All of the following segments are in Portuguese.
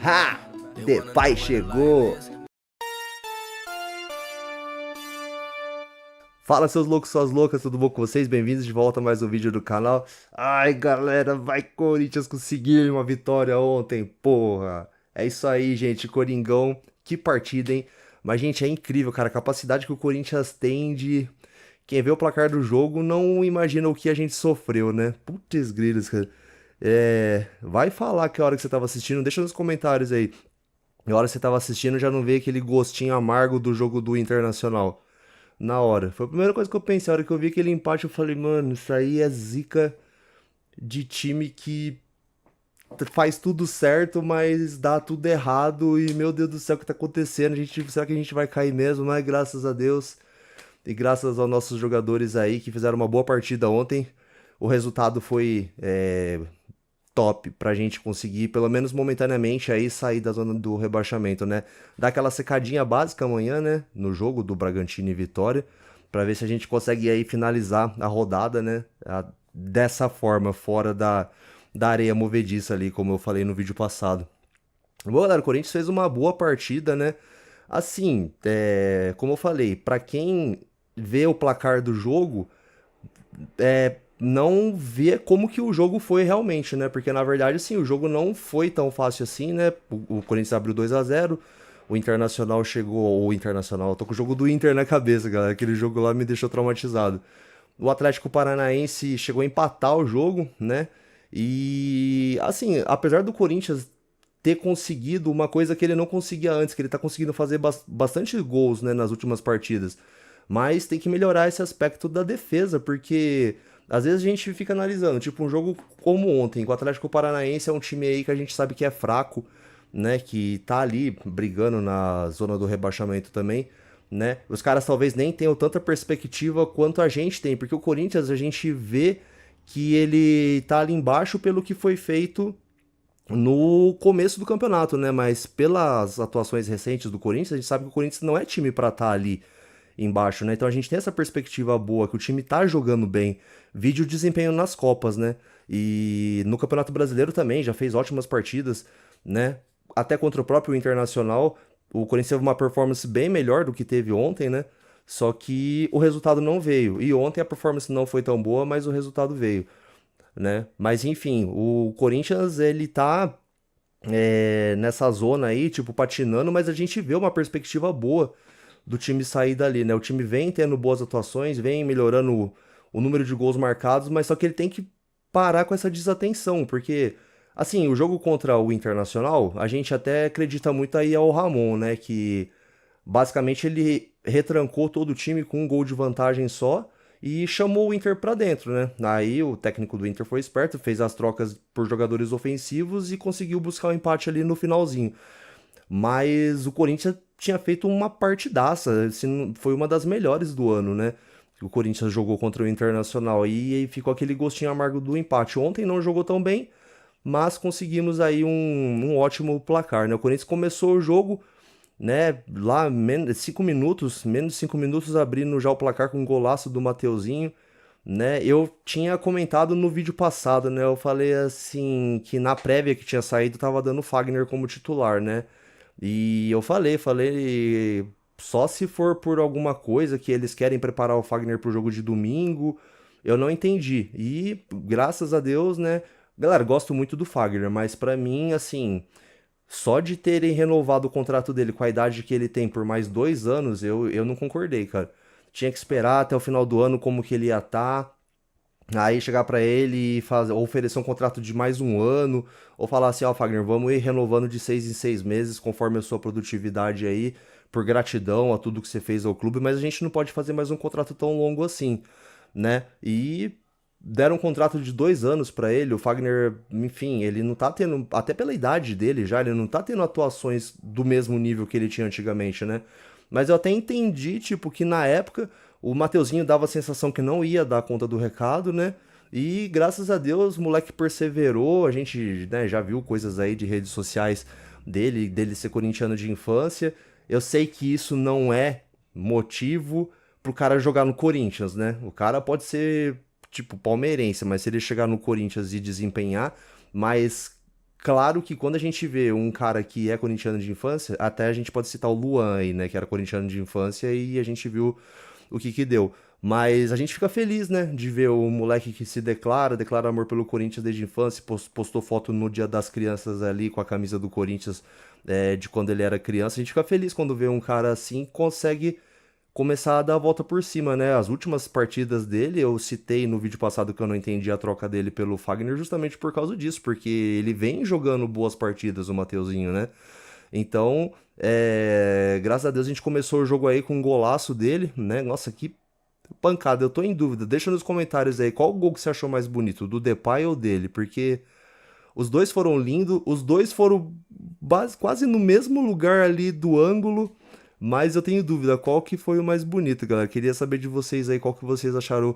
Ha! Depay chegou! Fala seus loucos, suas loucas, tudo bom com vocês? Bem-vindos de volta a mais um vídeo do canal. Ai galera, vai Corinthians conseguir uma vitória ontem, porra! É isso aí, gente, Coringão, que partida, hein? Mas, gente, é incrível, cara, a capacidade que o Corinthians tem de... Quem vê o placar do jogo não imagina o que a gente sofreu, né? Putz grilos, cara. Vai falar que a hora que você tava assistindo, deixa nos comentários aí. A hora que você tava assistindo já não veio aquele gostinho amargo do jogo do Internacional. Na hora. Foi a primeira coisa que eu pensei. A hora que eu vi aquele empate, eu falei, mano, isso aí é zica de time que faz tudo certo, mas dá tudo errado. E meu Deus do céu, o que tá acontecendo? Será que a gente vai cair mesmo? Mas graças a Deus. E graças aos nossos jogadores aí que fizeram uma boa partida ontem, o resultado foi top pra gente conseguir, pelo menos momentaneamente, aí sair da zona do rebaixamento, né? Dar aquela secadinha básica amanhã, né? No jogo do Bragantino e Vitória, pra ver se a gente consegue aí finalizar a rodada, né? Dessa forma, fora da areia movediça ali, como eu falei no vídeo passado. Bom, galera, o Corinthians fez uma boa partida, né? Assim, como eu falei, pra quem vê o placar do jogo, não vê como que o jogo foi realmente, né? Porque na verdade, assim, o jogo não foi tão fácil assim, né? O Corinthians abriu 2-0, o Internacional chegou, o Internacional, eu tô com o jogo do Inter na cabeça, galera, aquele jogo lá me deixou traumatizado. O Atlético Paranaense chegou a empatar o jogo, né? E assim, apesar do Corinthians ter conseguido uma coisa que ele não conseguia antes, que ele tá conseguindo fazer bastante gols, né, nas últimas partidas. Mas tem que melhorar esse aspecto da defesa, porque às vezes a gente fica analisando, tipo um jogo como ontem, com o Atlético Paranaense é um time aí que a gente sabe que é fraco, né, que tá ali brigando na zona do rebaixamento também, né? Os caras talvez nem tenham tanta perspectiva quanto a gente tem, porque o Corinthians a gente vê que ele tá ali embaixo pelo que foi feito no começo do campeonato, né? Mas pelas atuações recentes do Corinthians, a gente sabe que o Corinthians não é time pra estar ali embaixo, né? Então a gente tem essa perspectiva boa, que o time tá jogando bem. Vídeo desempenho nas Copas, né? E no Campeonato Brasileiro também, já fez ótimas partidas, né? Até contra o próprio Internacional, o Corinthians teve uma performance bem melhor do que teve ontem, né? Só que o resultado não veio. E ontem a performance não foi tão boa, mas o resultado veio, né? Mas enfim, o Corinthians ele tá nessa zona aí, tipo, patinando, mas a gente vê uma perspectiva boa do time sair dali, né? O time vem tendo boas atuações, vem melhorando o número de gols marcados, mas só que ele tem que parar com essa desatenção, porque, assim, o jogo contra o Internacional, a gente até acredita muito aí ao Ramon, né? Que basicamente ele retrancou todo o time com um gol de vantagem só e chamou o Inter pra dentro, né? Aí o técnico do Inter foi esperto, fez as trocas por jogadores ofensivos e conseguiu buscar o empate ali no finalzinho. Mas o Corinthians tinha feito uma partidaça, assim, foi uma das melhores do ano, né? O Corinthians jogou contra o Internacional e aí ficou aquele gostinho amargo do empate. Ontem não jogou tão bem, mas conseguimos aí um ótimo placar, né? O Corinthians começou o jogo, né, lá 5 minutos, menos de 5 minutos abrindo já o placar com um golaço do Mateuzinho, né? Eu tinha comentado no vídeo passado, né? Eu falei assim que na prévia que tinha saído tava dando o Fagner como titular, né? E eu falei, só se for por alguma coisa que eles querem preparar o Fagner pro jogo de domingo, eu não entendi. E graças a Deus, né? Galera, gosto muito do Fagner, mas pra mim, assim, só de terem renovado o contrato dele com a idade que ele tem por mais 2 anos, eu não concordei, cara. Tinha que esperar até o final do ano como que ele ia estar. Aí chegar pra ele e ou oferecer um contrato de mais um ano, ou falar assim, ó, Fagner, vamos ir renovando de 6 em 6 meses, conforme a sua produtividade aí, por gratidão a tudo que você fez ao clube, mas a gente não pode fazer mais um contrato tão longo assim, né? E deram um contrato de 2 anos pra ele, o Fagner, enfim, ele não tá tendo, até pela idade dele já, ele não tá tendo atuações do mesmo nível que ele tinha antigamente, né? Mas eu até entendi, tipo, que na época o Mateuzinho dava a sensação que não ia dar conta do recado, né? E graças a Deus o moleque perseverou. A gente, né, já viu coisas aí de redes sociais dele ser corintiano de infância. Eu sei que isso não é motivo pro cara jogar no Corinthians, né? O cara pode ser, tipo, palmeirense, mas se ele chegar no Corinthians e desempenhar, mas Claro que quando a gente vê um cara que é corintiano de infância, até a gente pode citar o Luan aí, né, que era corintiano de infância e a gente viu o que que deu. Mas a gente fica feliz, né, de ver o moleque que se declara amor pelo Corinthians desde a infância, postou foto no Dia das Crianças ali com a camisa do Corinthians de quando ele era criança. A gente fica feliz quando vê um cara assim consegue começar a dar a volta por cima, né? As últimas partidas dele, eu citei no vídeo passado que eu não entendi a troca dele pelo Fagner justamente por causa disso, porque ele vem jogando boas partidas, o Mateuzinho, né? Então, graças a Deus a gente começou o jogo aí com um golaço dele, né? Nossa, que pancada, eu tô em dúvida. Deixa nos comentários aí qual gol que você achou mais bonito, do Depay ou dele, porque os dois foram lindos, os dois foram quase no mesmo lugar ali do ângulo, mas eu tenho dúvida qual que foi o mais bonito, galera. Queria saber de vocês aí qual que vocês acharam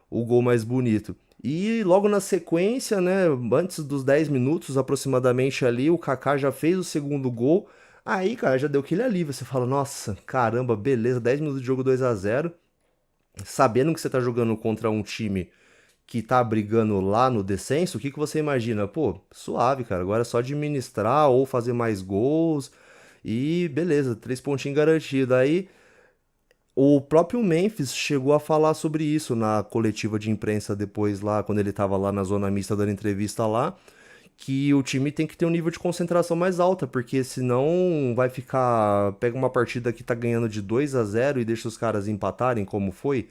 o gol mais bonito. E logo na sequência, né, antes dos 10 minutos aproximadamente ali, o Kaká já fez o segundo gol. Aí, cara, já deu aquele alívio. Você fala, nossa, caramba, beleza, 10 minutos de jogo 2-0, sabendo que você tá jogando contra um time que tá brigando lá no descenso, o que que você imagina? Pô, suave, cara, agora é só administrar ou fazer mais gols e beleza, 3 pontinhos garantidos. Aí o próprio Memphis chegou a falar sobre isso na coletiva de imprensa depois lá, quando ele tava lá na zona mista dando entrevista lá, que o time tem que ter um nível de concentração mais alta, porque senão vai ficar, pega uma partida que tá ganhando de 2-0 e deixa os caras empatarem como foi,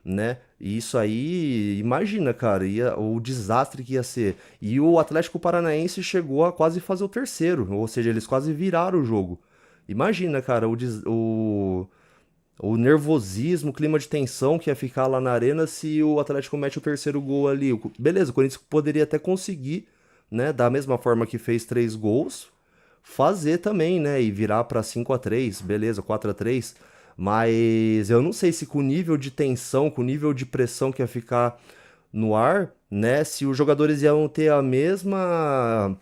né? E isso aí, imagina, cara, o desastre que ia ser. E o Atlético Paranaense chegou a quase fazer o terceiro, ou seja, eles quase viraram o jogo. Imagina, cara, o nervosismo, o clima de tensão que ia ficar lá na arena se o Atlético mete o terceiro gol ali. Beleza, o Corinthians poderia até conseguir, né, da mesma forma que fez 3 gols, fazer também, né, e virar para 5-3, beleza, 4-3. Mas eu não sei se com o nível de tensão, com o nível de pressão que ia ficar no ar, né, se os jogadores iam ter a mesma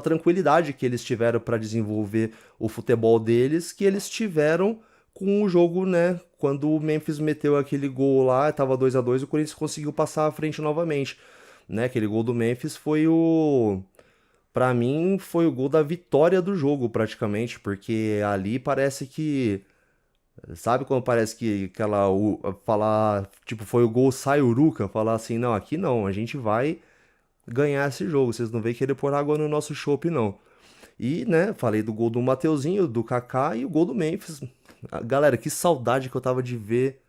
tranquilidade que eles tiveram para desenvolver o futebol deles, que eles tiveram com o jogo, né? Quando o Memphis meteu aquele gol lá, tava 2-2, o Corinthians conseguiu passar à frente novamente, né? Aquele gol do Memphis foi para mim foi o gol da vitória do jogo praticamente, porque ali parece que, sabe quando parece que aquela falar, tipo, foi o gol Sayuruca, falar assim, não, aqui não, a gente vai ganhar esse jogo. Vocês não vêm querer pôr água no nosso chopp, não. E, né, falei do gol do Mateuzinho, do Kaká e o gol do Memphis. Galera, que saudade que eu tava de ver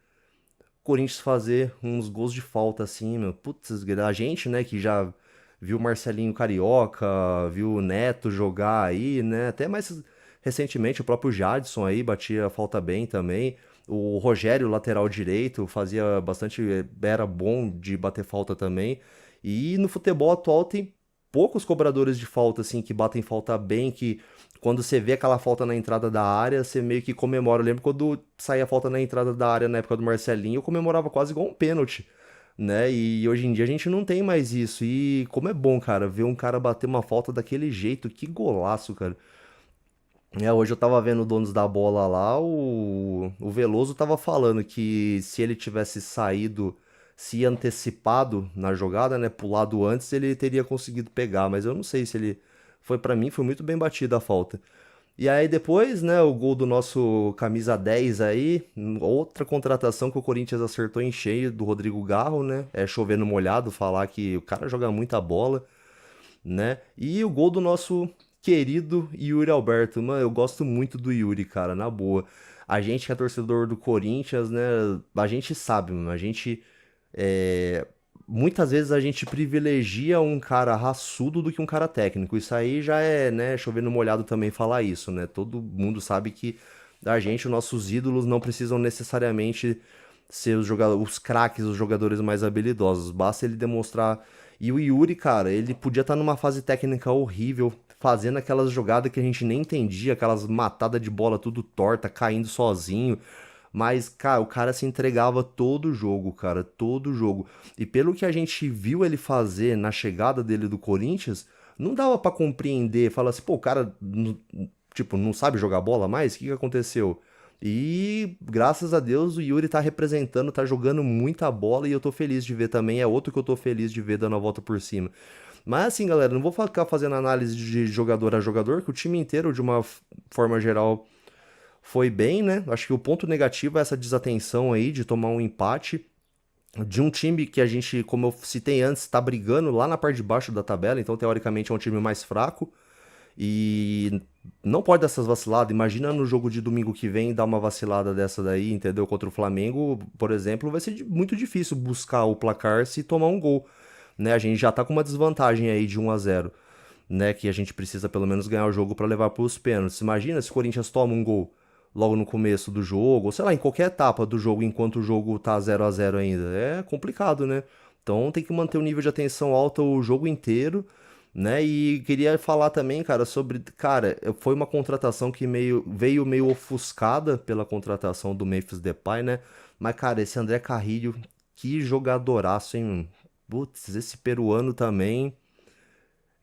o Corinthians fazer uns gols de falta assim, meu. Putz, a gente, né, que já viu o Marcelinho Carioca, viu o Neto jogar aí, né, até mais recentemente o próprio Jadson aí batia falta bem também. O Rogério, lateral direito, fazia bastante, era bom de bater falta também. E no futebol atual tem poucos cobradores de falta, assim, que batem falta bem, que quando você vê aquela falta na entrada da área, você meio que comemora. Eu lembro quando saía falta na entrada da área na época do Marcelinho, eu comemorava quase igual um pênalti, né? E hoje em dia a gente não tem mais isso. E como é bom, cara, ver um cara bater uma falta daquele jeito, que golaço, cara. Hoje eu tava vendo o Donos da Bola lá, o Veloso tava falando que se ele tivesse saído, se antecipado na jogada, né, pulado antes, ele teria conseguido pegar, mas eu não sei se ele foi pra mim, foi muito bem batida a falta. E aí depois, né, o gol do nosso camisa 10 aí, outra contratação que o Corinthians acertou em cheio do Rodrigo Garro, né? É chover no molhado falar que o cara joga muita bola, né? E o gol do nosso querido Yuri Alberto. Mano, eu gosto muito do Yuri, cara, na boa. A gente que é torcedor do Corinthians, né? A gente sabe, mano, a gente. é, Muitas vezes a gente privilegia um cara raçudo do que um cara técnico. Isso aí já é, né? Chover no molhado também falar isso, né? Todo mundo sabe que a gente, os nossos ídolos, não precisam necessariamente ser os craques, os jogadores mais habilidosos. Basta ele demonstrar. E o Yuri, cara, ele podia estar numa fase técnica horrível, fazendo aquelas jogadas que a gente nem entendia, aquelas matadas de bola tudo torta, caindo sozinho. Mas, cara, o cara se entregava todo jogo, cara, todo jogo. E pelo que a gente viu ele fazer na chegada dele do Corinthians, não dava pra compreender. Fala assim, pô, o cara, tipo, não sabe jogar bola mais? O que que aconteceu? E graças a Deus o Yuri tá representando, tá jogando muita bola e eu tô feliz de ver também. É outro que eu tô feliz de ver dando a volta por cima. Mas assim, galera, não vou ficar fazendo análise de jogador a jogador, que o time inteiro, de uma forma geral, foi bem, né? Acho que o ponto negativo é essa desatenção aí de tomar um empate de um time que a gente, como eu citei antes, está brigando lá na parte de baixo da tabela, então teoricamente é um time mais fraco. E não pode dar essas vaciladas. Imagina no jogo de domingo que vem dar uma vacilada dessa daí, entendeu? Contra o Flamengo, por exemplo, vai ser muito difícil buscar o placar se tomar um gol, né? A gente já tá com uma desvantagem aí de 1-0, né? Que a gente precisa pelo menos ganhar o jogo para levar para os pênaltis. Imagina se o Corinthians toma um gol logo no começo do jogo, ou sei lá, em qualquer etapa do jogo, enquanto o jogo tá 0-0 ainda. É complicado, né? Então tem que manter o nível de atenção alto o jogo inteiro, né? E queria falar também, cara, sobre, cara, foi uma contratação que veio meio ofuscada pela contratação do Memphis Depay, né? Mas, cara, esse André Carrillo, que jogadoraço, hein? Putz, esse peruano também.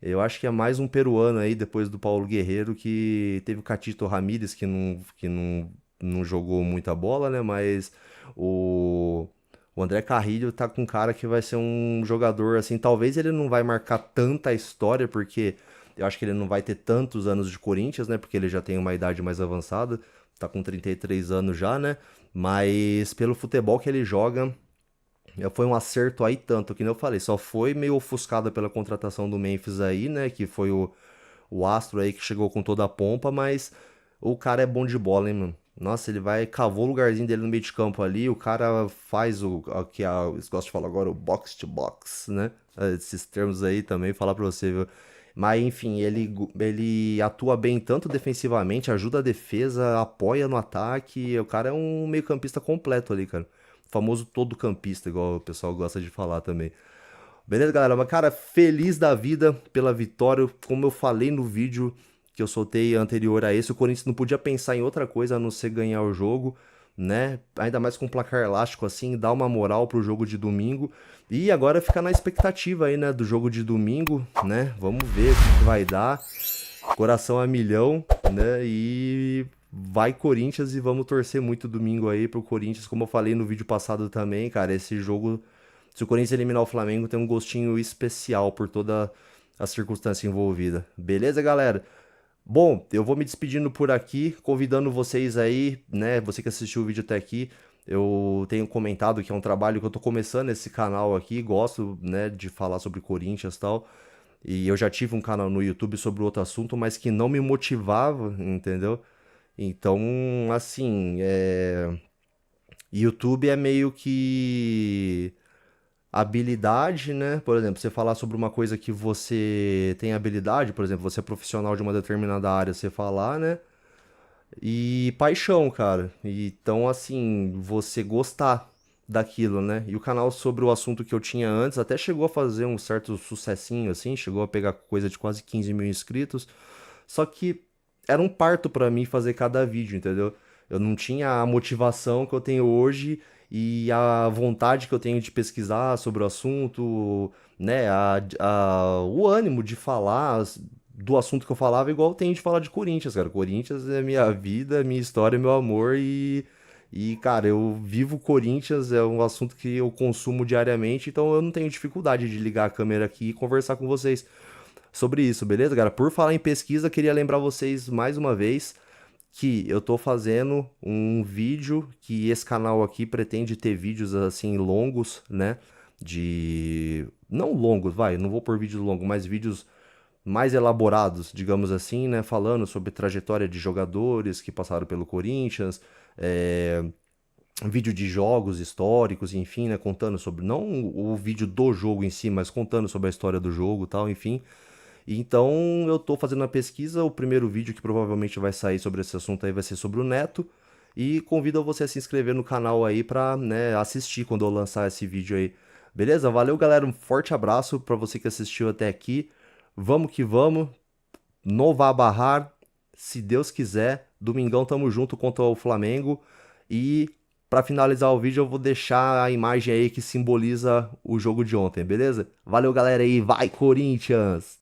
Eu acho que é mais um peruano aí, depois do Paulo Guerreiro, que teve o Catito Ramírez, que não jogou muita bola, né? Mas o, o André Carrillo tá com um cara que vai ser um jogador, assim, talvez ele não vai marcar tanta história, porque eu acho que ele não vai ter tantos anos de Corinthians, né? Porque ele já tem uma idade mais avançada, tá com 33 anos já, né? Mas pelo futebol que ele joga, foi um acerto aí tanto, que nem eu falei, só foi meio ofuscada pela contratação do Memphis aí, né, que foi o astro aí que chegou com toda a pompa, mas o cara é bom de bola, hein, mano. Nossa, ele vai, cavou o lugarzinho dele no meio de campo ali, o cara faz o que eles gostam de falar agora, o box to box, né, esses termos aí também, falar pra você, viu. Mas enfim, ele atua bem tanto defensivamente, ajuda a defesa, apoia no ataque, o cara é um meio-campista completo ali, cara. Famoso todo campista, igual o pessoal gosta de falar também. Beleza, galera? Mas, cara, feliz da vida pela vitória. Como eu falei no vídeo que eu soltei anterior a esse, o Corinthians não podia pensar em outra coisa a não ser ganhar o jogo, né? Ainda mais com um placar elástico assim, dá uma moral pro jogo de domingo. E agora fica na expectativa aí, né, do jogo de domingo, né? Vamos ver o que vai dar. Coração a milhão, né? E vai Corinthians e vamos torcer muito domingo aí pro Corinthians, como eu falei no vídeo passado também, cara, esse jogo, se o Corinthians eliminar o Flamengo, tem um gostinho especial por toda a circunstância envolvida. Beleza, galera? Bom, eu vou me despedindo por aqui, convidando vocês aí, né, você que assistiu o vídeo até aqui, eu tenho comentado que é um trabalho que eu tô começando esse canal aqui, gosto, né, de falar sobre Corinthians e tal. E eu já tive um canal no YouTube sobre outro assunto, mas que não me motivava, entendeu? Então, assim, YouTube é meio que habilidade, né? Por exemplo, você falar sobre uma coisa que você tem habilidade, por exemplo, você é profissional de uma determinada área, você falar, né? E paixão, cara. Então, assim, você gostar daquilo, né? E o canal sobre o assunto que eu tinha antes até chegou a fazer um certo sucessinho, assim, chegou a pegar coisa de quase 15 mil inscritos. Só que era um parto pra mim fazer cada vídeo, entendeu? Eu não tinha a motivação que eu tenho hoje e a vontade que eu tenho de pesquisar sobre o assunto, né? O ânimo de falar do assunto que eu falava, igual eu tenho de falar de Corinthians, cara. Corinthians é minha vida, minha história, meu amor e, cara, eu vivo Corinthians, é um assunto que eu consumo diariamente, então eu não tenho dificuldade de ligar a câmera aqui e conversar com vocês sobre isso, beleza, cara? Por falar em pesquisa, queria lembrar vocês mais uma vez que eu tô fazendo um vídeo que esse canal aqui pretende ter vídeos assim longos, né? De não longos, vai, não vou por vídeos longos, mas vídeos mais elaborados, digamos assim, né? Falando sobre trajetória de jogadores que passaram pelo Corinthians, é, vídeo de jogos históricos, enfim, né? Contando sobre, não o vídeo do jogo em si, mas contando sobre a história do jogo e tal, enfim. Então eu tô fazendo a pesquisa, o primeiro vídeo que provavelmente vai sair sobre esse assunto aí vai ser sobre o Neto. E convido você a se inscrever no canal aí pra, né, assistir quando eu lançar esse vídeo aí. Beleza? Valeu, galera. Um forte abraço pra você que assistiu até aqui. Vamos que vamos. Não vá barrar. Se Deus quiser. Domingão tamo junto contra o Flamengo. E pra finalizar o vídeo eu vou deixar a imagem aí que simboliza o jogo de ontem, beleza? Valeu, galera aí. Vai, Corinthians!